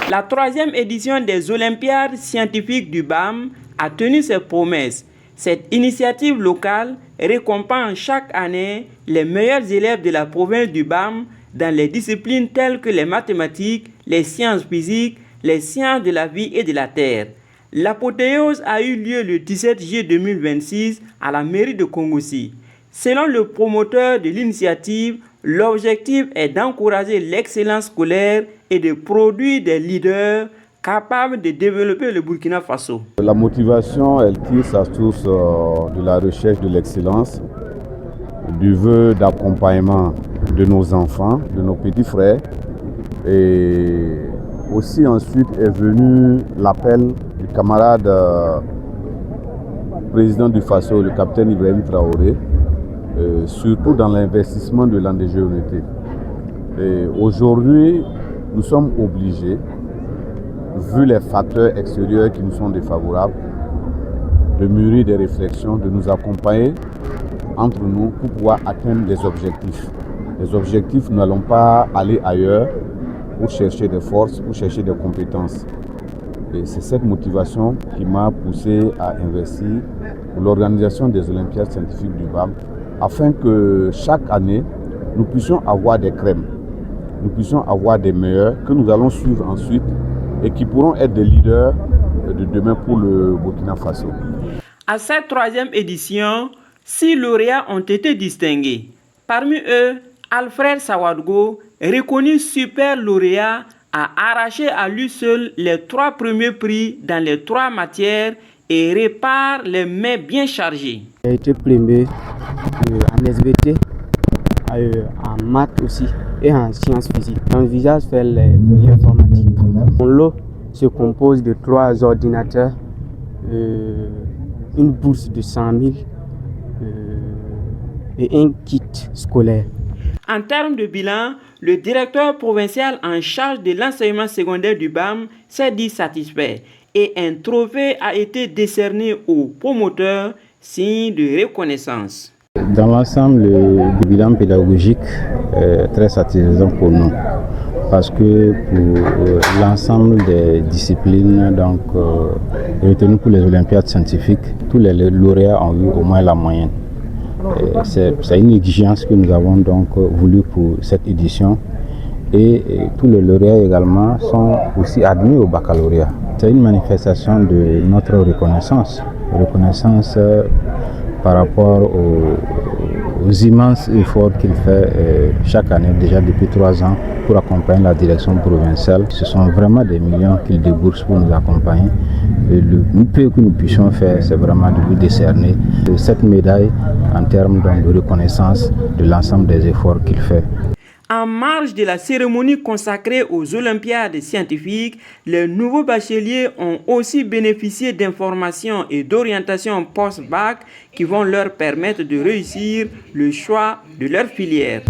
La 3e édition des Olympiades scientifiques du BAM a tenu ses promesses. Cette initiative locale récompense chaque année les meilleurs élèves de la province du BAM dans les disciplines telles que les mathématiques, les sciences physiques, les sciences de la vie et de la terre. L'apothéose a eu lieu le 17 juillet 2026 à la mairie de Kongossi. Selon le promoteur de l'initiative, l'objectif est d'encourager l'excellence scolaire et de produire des leaders capables de développer le Burkina Faso. La motivation, elle tire sa source de la recherche de l'excellence, du vœu d'accompagnement de nos enfants, de nos petits frères. Et aussi ensuite est venu l'appel du camarade président du Faso, le capitaine Ibrahim Traoré, surtout dans l'investissement de l'endogénéité. Aujourd'hui, nous sommes obligés, vu les facteurs extérieurs qui nous sont défavorables, de mûrir des réflexions, de nous accompagner entre nous pour pouvoir atteindre les objectifs. Les objectifs, nous n'allons pas aller ailleurs pour chercher des forces, pour chercher des compétences. Et c'est cette motivation qui m'a poussé à investir pour l'organisation des Olympiades scientifiques du BAM, afin que chaque année, nous puissions avoir des crèmes, nous puissions avoir des meilleurs que nous allons suivre ensuite et qui pourront être des leaders de demain pour le Burkina Faso. À cette 3e édition, 6 lauréats ont été distingués. Parmi eux, Alfred Sawadgo, reconnu super lauréat, a arraché à lui seul les 3 premiers prix dans les 3 matières et répare les mains bien chargées. J'ai été primé en SVT, en maths aussi et en sciences physiques. J'envisage faire l'informatique. Mon lot se compose de 3 ordinateurs, une bourse de 100 000 et un kit scolaire. En termes de bilan, le directeur provincial en charge de l'enseignement secondaire du BAM s'est dit satisfait et un trophée a été décerné aux promoteurs, signe de reconnaissance. Dans l'ensemble, le bilan pédagogique est très satisfaisant pour nous parce que pour l'ensemble des disciplines retenues pour les Olympiades scientifiques, tous les lauréats ont eu au moins la moyenne. C'est une exigence que nous avons donc voulu pour cette édition et tous les lauréats également sont aussi admis au baccalauréat. C'est une manifestation de notre reconnaissance par rapport aux immenses efforts qu'il fait chaque année, déjà depuis 3 ans, pour accompagner la direction provinciale. Ce sont vraiment des millions qu'il débourse pour nous accompagner. Et le peu que nous puissions faire, c'est vraiment de lui décerner cette médaille en termes de reconnaissance de l'ensemble des efforts qu'il fait. En marge de la cérémonie consacrée aux Olympiades scientifiques, les nouveaux bacheliers ont aussi bénéficié d'informations et d'orientations post-bac qui vont leur permettre de réussir le choix de leur filière.